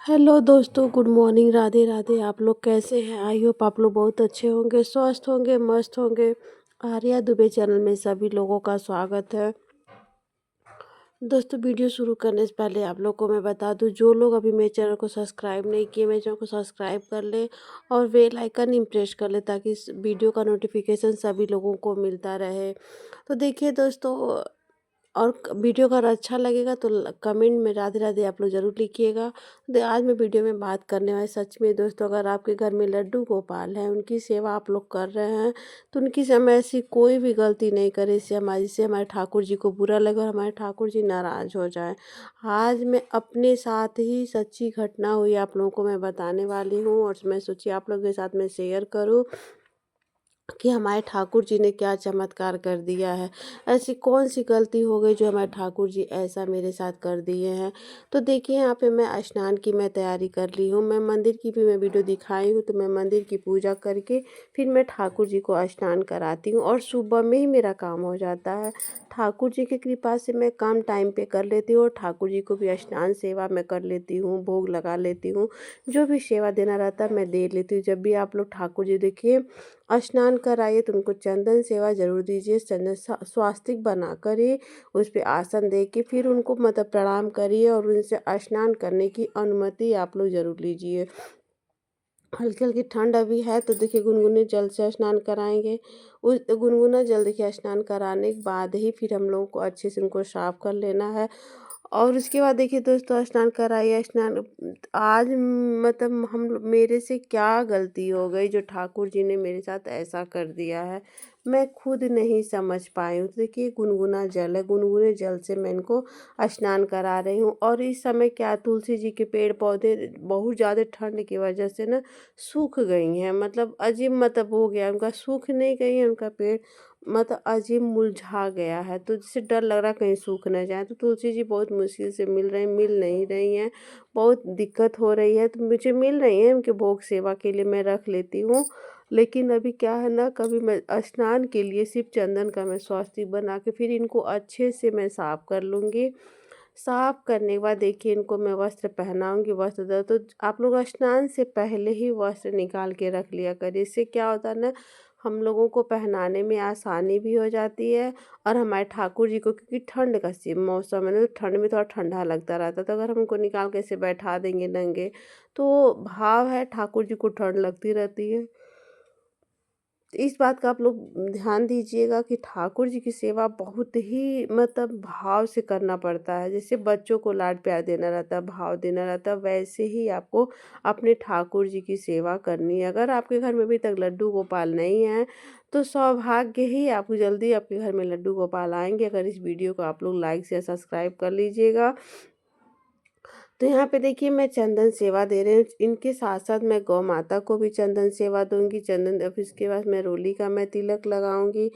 Hello दोस्तों, good morning, Radhe Radhe. आप लोग कैसे हैं? आई होप आप लोग बहुत अच्छे होंगे, स्वस्थ होंगे, मस्त होंगे। आर्या दुबे चैनल में सभी लोगों का स्वागत है। दोस्तों, वीडियो शुरू करने से पहले आप लोग को मैं बता दूं, जो लोग अभी मेरे चैनल को सब्सक्राइब नहीं किए, मेरे चैनल को सब्सक्राइब कर ले और बेल आइकन इम्प्रेस कर ले, ताकि इस वीडियो का नोटिफिकेशन सभी लोगों को मिलता रहे। तो देखिए दोस्तों, और वीडियो अगर अच्छा लगेगा तो कमेंट में राधे राधे आप लोग ज़रूर लिखिएगा। तो आज मैं वीडियो में बात करने वाली, सच में दोस्तों, अगर आपके घर में लड्डू गोपाल हैं, उनकी सेवा आप लोग कर रहे हैं, तो उनकी समय ऐसी कोई भी गलती नहीं करे जिससे हमारे ठाकुर जी को बुरा लगे और हमारे ठाकुर जी नाराज़ हो जाएं। आज मैं अपने साथ ही सच्ची घटना हुई आप लोगों को मैं बताने वाली हूँ, और मैं सोची आप लोगों के साथ में शेयर करूँ कि हमारे ठाकुर जी ने क्या चमत्कार कर दिया है। ऐसी कौन सी गलती हो गई जो हमारे ठाकुर जी ऐसा मेरे साथ कर दिए हैं। तो देखिए, यहाँ पे मैं स्नान की मैं तैयारी कर ली हूँ। मैं मंदिर की भी मैं वीडियो दिखाई हूँ, तो मैं मंदिर की पूजा करके फिर मैं ठाकुर जी को स्नान कराती हूँ, और सुबह में ही मेरा काम हो जाता है। ठाकुर जी की कृपा से मैं काम टाइम पे कर लेती हूँ, और ठाकुर जी को भी स्नान सेवा मैं कर लेती हूँ, भोग लगा लेती हूँ। जो भी सेवा देना रहता है मैं दे लेती हूँ। जब भी आप लोग ठाकुर जी देखिए स्नान कराइए तो उनको चंदन सेवा ज़रूर दीजिए। चंदन स्वास्तिक बनाकर ही उस पे आसन दे के फिर उनको मतलब प्रणाम करिए, और उनसे स्नान करने की अनुमति आप लोग ज़रूर लीजिए। हल्की हल्की ठंड अभी है, तो देखिए गुनगुने जल से स्नान कराएंगे। उस गुनगुना जल देखिए स्नान कराने के बाद ही फिर हम लोगों को अच्छे से उनको साफ कर लेना है। और उसके बाद देखिए दोस्तों, स्नान कराइए। स्नान आज मतलब मेरे से क्या गलती हो गई जो ठाकुर जी ने मेरे साथ ऐसा कर दिया है, मैं खुद नहीं समझ पाई हूँ। तो देखिए, गुनगुना जल है, गुनगुने जल से मैं इनको स्नान करा रही हूँ। और इस समय क्या, तुलसी जी के पेड़ पौधे बहुत ज़्यादा ठंड की वजह से ना सूख गई हैं। मतलब अजीब मतलब हो गया उनका, सूख नहीं गई है उनका पेड़, मतलब अजीब मुरझा गया है। तो जिससे डर लग रहा है कहीं सूख ना जाए। तो तुलसी जी बहुत मुश्किल से मिल नहीं रही हैं, बहुत दिक्कत हो रही है। तो मुझे मिल रही हैं, उनके भोग सेवा के लिए मैं रख लेती हूँ। लेकिन अभी क्या है ना, कभी मैं स्नान के लिए सिर्फ चंदन का मैं स्वास्तिक बना के फिर इनको अच्छे से मैं साफ कर लूँगी। साफ करने के बाद देखिए, इनको मैं वस्त्र पहनाऊंगी। तो आप लोग स्नान से पहले ही वस्त्र निकाल के रख लिया करिए। इससे क्या होता है ना, हम लोगों को पहनाने में आसानी भी हो जाती है। और हमारे ठाकुर जी को, क्योंकि ठंड का मौसम है ना, तो ठंड में थोड़ा ठंडा लगता रहता है। तो अगर हम उनको निकाल के ऐसे बैठा देंगे नंगे, तो भाव है ठाकुर जी को ठंड लगती रहती है। इस बात का आप लोग ध्यान दीजिएगा कि ठाकुर जी की सेवा बहुत ही मतलब भाव से करना पड़ता है। जैसे बच्चों को लाड प्यार देना रहता है, भाव देना रहता है, वैसे ही आपको अपने ठाकुर जी की सेवा करनी है। अगर आपके घर में अभी तक लड्डू गोपाल नहीं है, तो सौभाग्य ही, आपको जल्दी आपके घर में लड्डू गोपाल आएंगे, अगर इस वीडियो को आप लोग लाइक से सब्सक्राइब कर लीजिएगा। तो यहाँ पे देखिए, मैं चंदन सेवा दे रही हूँ। इनके साथ साथ मैं गौ माता को भी चंदन सेवा दूंगी। चंदन, फिर इसके बाद मैं रोली का मैं तिलक लगाऊंगी।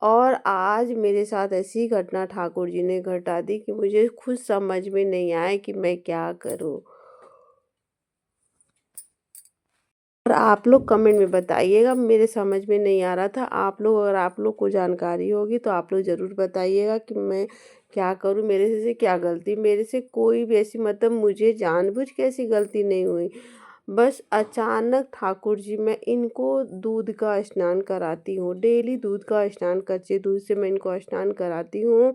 और आज मेरे साथ ऐसी घटना ठाकुर जी ने घटा दी कि मुझे खुद समझ में नहीं आया कि मैं क्या करूँ। और आप लोग कमेंट में बताइएगा, मेरे समझ में नहीं आ रहा था। आप लोग, अगर आप लोग को जानकारी होगी तो आप लोग ज़रूर बताइएगा कि मैं क्या करूं। मेरे से क्या गलती, मेरे से कोई भी ऐसी मतलब मुझे जानबूझ के ऐसी गलती नहीं हुई। बस अचानक ठाकुर जी, मैं इनको दूध का स्नान कराती हूँ, डेली दूध का स्नान, कच्चे दूध से मैं इनको स्नान कराती हूँ।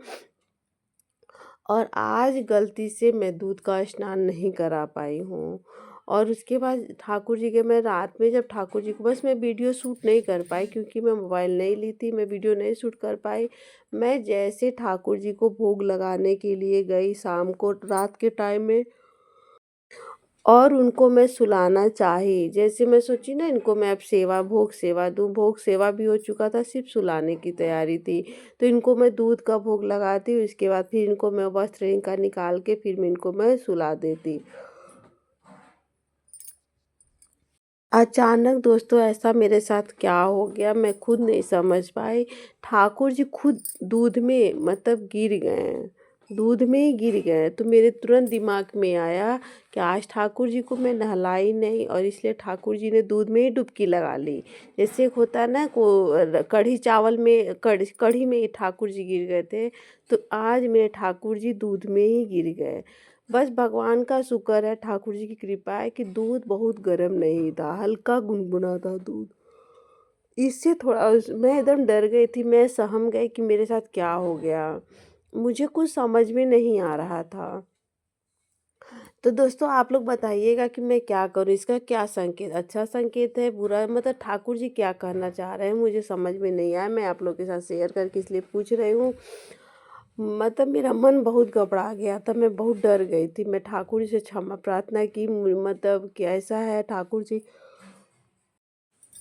और आज गलती से मैं दूध का स्नान नहीं करा पाई हूँ। और उसके बाद ठाकुर जी के, मैं रात में जब ठाकुर जी को, बस मैं वीडियो शूट नहीं कर पाई क्योंकि मैं मोबाइल नहीं ली थी, मैं वीडियो नहीं शूट कर पाई। मैं जैसे ठाकुर जी को भोग लगाने के लिए गई शाम को, रात के टाइम में, और उनको मैं सुलाना चाही। जैसे मैं सोची ना, इनको मैं अब सेवा, भोग सेवा दूँ, भोग सेवा भी हो चुका था, सिर्फ सुलाने की तैयारी थी। तो इनको मैं दूध का भोग लगाती हूँ, इसके बाद फिर इनको मैं वस्त्र इनका निकाल के फिर मैं इनको मैं सुला देती। अचानक दोस्तों ऐसा मेरे साथ क्या हो गया, मैं खुद नहीं समझ पाई। ठाकुर जी खुद दूध में मतलब गिर गए हैं, दूध में ही गिर गए हैं। तो मेरे तुरंत दिमाग में आया कि आज ठाकुर जी को मैं नहलाई नहीं, और इसलिए ठाकुर जी ने दूध में ही डुबकी लगा ली। जैसे एक होता है ना, को कढ़ी चावल में, कढ़ी में ही ठाकुर जी गिर गए थे, तो आज मेरे ठाकुर जी दूध में ही गिर गए। बस भगवान का शुक्र है, ठाकुर जी की कृपा है कि दूध बहुत गर्म नहीं था, हल्का गुनगुना था दूध। इससे थोड़ा मैं एकदम डर गई थी, मैं सहम गई कि मेरे साथ क्या हो गया। मुझे कुछ समझ में नहीं आ रहा था। तो दोस्तों आप लोग बताइएगा कि मैं क्या करूँ? इसका क्या संकेत, अच्छा संकेत है, बुरा, मतलब ठाकुर जी क्या कहना चाह रहे हैं मुझे समझ में नहीं आया। मैं आप लोग के साथ शेयर करके इसलिए पूछ रही हूँ। मतलब मेरा मन बहुत घबरा गया था, मैं बहुत डर गई थी। मैं ठाकुर जी से क्षमा प्रार्थना की, मतलब कैसा है ठाकुर जी।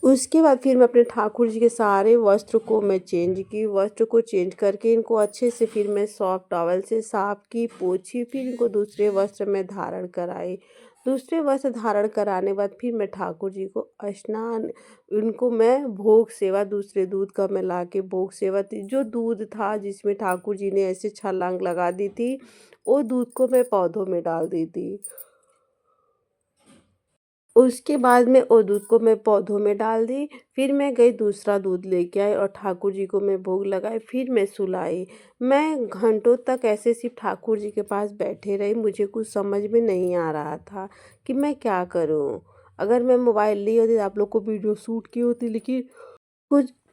उसके बाद फिर मैं अपने ठाकुर जी के सारे वस्त्र को मैं चेंज की, वस्त्र को चेंज करके इनको अच्छे से फिर मैं सॉफ्ट टॉवल से साफ की, पोंछी, फिर इनको दूसरे वस्त्र में धारण कराई। दूसरे वस्त्र धारण कराने बाद फिर मैं ठाकुर जी को स्नान, उनको मैं भोग सेवा, दूसरे दूध का मैं ला के भोग सेवा जो दूध था जिसमें ठाकुर जी ने ऐसे छलांग लगा दी थी, वो दूध को मैं पौधों में डाल दी थी। उसके बाद में वो दूध को मैं पौधों में डाल दी, फिर मैं गई दूसरा दूध लेके आई और ठाकुर जी को मैं भोग लगाई, फिर मैं सुलाई। मैं घंटों तक ऐसे सिर्फ ठाकुर जी के पास बैठे रही, मुझे कुछ समझ में नहीं आ रहा था कि मैं क्या करूं। अगर मैं मोबाइल ली होती तो आप लोग को वीडियो शूट की होती, लेकिन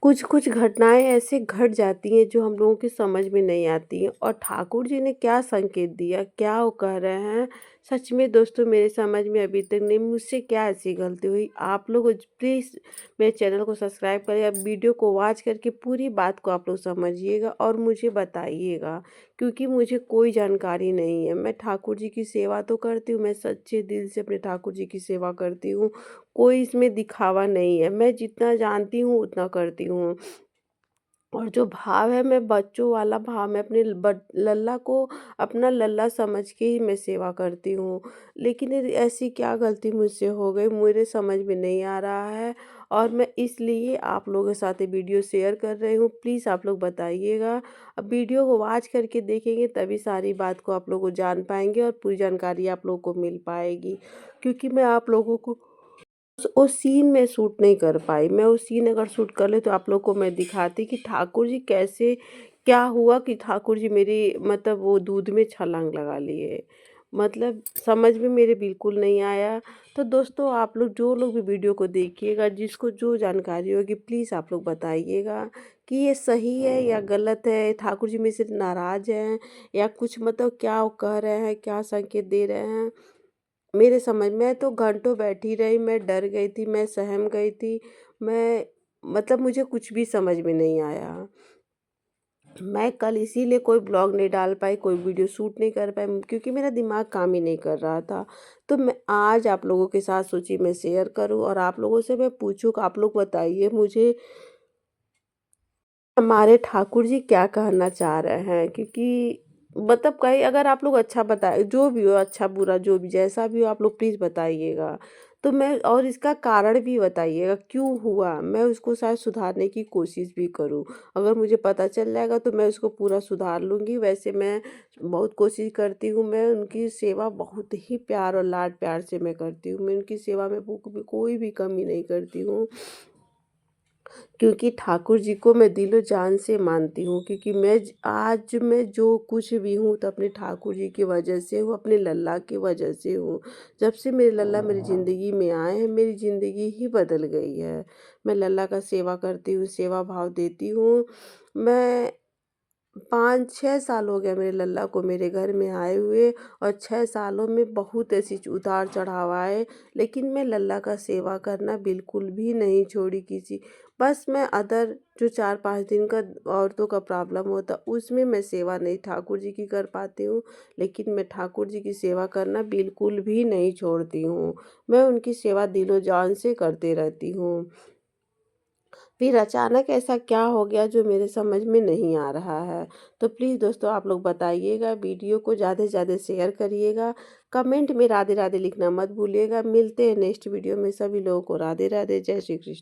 कुछ घटनाएँ ऐसे घट जाती हैं जो हम लोगों की समझ में नहीं आती हैं, और ठाकुर जी ने क्या संकेत दिया, क्या वो कह रहे हैं, सच में दोस्तों मेरे समझ में अभी तक नहीं, मुझसे क्या ऐसी गलती हुई। आप लोग प्लीज़ मेरे चैनल को सब्सक्राइब करिए, अब वीडियो को वॉच करके पूरी बात को आप लोग समझिएगा और मुझे बताइएगा, क्योंकि मुझे कोई जानकारी नहीं है। मैं ठाकुर जी की सेवा तो करती हूँ, मैं सच्चे दिल से अपने ठाकुर जी की सेवा करती हूँ, कोई इसमें दिखावा नहीं है। मैं जितना जानती हूँ उतना करती हूँ। और जो भाव है, मैं बच्चों वाला भाव, मैं अपने लल्ला को अपना लल्ला समझ के ही मैं सेवा करती हूँ। लेकिन ये ऐसी क्या गलती मुझसे हो गई, मुझे समझ में नहीं आ रहा है, और मैं इसलिए आप लोगों के साथ ये वीडियो शेयर कर रही हूँ। प्लीज़ आप लोग बताइएगा। अब वीडियो को वॉच करके देखेंगे तभी सारी बात को आप लोग को जान पाएंगे और पूरी जानकारी आप लोग को मिल पाएगी, क्योंकि मैं आप लोगों को उस सीन में शूट नहीं कर पाई। मैं उस सीन अगर शूट कर ले तो आप लोग को मैं दिखाती कि ठाकुर जी कैसे, क्या हुआ कि ठाकुर जी मेरी, मतलब वो दूध में छलांग लगा लिए। मतलब समझ में मेरे बिल्कुल नहीं आया। तो दोस्तों आप लोग जो लोग भी वीडियो को देखिएगा, जिसको जो जानकारी होगी प्लीज़ आप लोग बताइएगा कि ये सही है या गलत है, ठाकुर जी मेरे से नाराज़ हैं या कुछ, मतलब क्या वो कह रहे हैं, क्या संकेत दे रहे हैं। मेरे समझ में तो घंटों बैठी रही, मैं डर गई थी, मैं सहम गई थी। मैं, मतलब मुझे कुछ भी समझ में नहीं आया। मैं कल इसीलिए कोई ब्लॉग नहीं डाल पाई, कोई वीडियो शूट नहीं कर पाई, क्योंकि मेरा दिमाग काम ही नहीं कर रहा था। तो मैं आज आप लोगों के साथ सोची मैं शेयर करूं और आप लोगों से मैं पूछूं कि आप लोग बताइए मुझे, हमारे ठाकुर जी क्या कहना चाह रहे हैं, क्योंकि मतलब कहीं अगर आप लोग अच्छा बताए, जो भी हो, अच्छा बुरा जो भी जैसा भी हो, आप लोग प्लीज़ बताइएगा। तो मैं, और इसका कारण भी बताइएगा क्यों हुआ, मैं उसको शायद सुधारने की कोशिश भी करूं। अगर मुझे पता चल जाएगा तो मैं उसको पूरा सुधार लूँगी। वैसे मैं बहुत कोशिश करती हूँ, मैं उनकी सेवा बहुत ही प्यार और लाड प्यार से मैं करती हूँ, मैं उनकी सेवा में कोई भी कमी नहीं करती हूँ, क्योंकि ठाकुर जी को मैं दिलो जान से मानती हूँ, क्योंकि आज मैं जो कुछ भी हूँ तो अपने ठाकुर जी की वजह से हूँ, अपने लल्ला की वजह से हूँ। जब से मेरे लल्ला मेरी ज़िंदगी में आए हैं, मेरी ज़िंदगी ही बदल गई है। मैं लल्ला का सेवा करती हूँ, सेवा भाव देती हूँ। मैं 5-6 साल हो गया मेरे लल्ला को मेरे घर में आए हुए, और 6 सालों में बहुत ऐसी उतार चढ़ाव आए, लेकिन मैं लल्ला का सेवा करना बिल्कुल भी नहीं छोड़ी किसी। बस मैं अदर जो 4-5 दिन का औरतों का प्रॉब्लम होता उसमें मैं सेवा नहीं ठाकुर जी की कर पाती हूँ, लेकिन मैं ठाकुर जी की सेवा करना बिल्कुल भी नहीं छोड़ती हूँ। मैं उनकी सेवा दिलो जान से करते रहती हूँ। फिर अचानक ऐसा क्या हो गया जो मेरे समझ में नहीं आ रहा है। तो प्लीज़ दोस्तों आप लोग बताइएगा, वीडियो को ज़्यादा से ज़्यादा शेयर करिएगा, कमेंट में राधे राधे लिखना मत भूलिएगा। मिलते हैं नेक्स्ट वीडियो में, सभी लोगों को राधे राधे, जय श्री कृष्ण।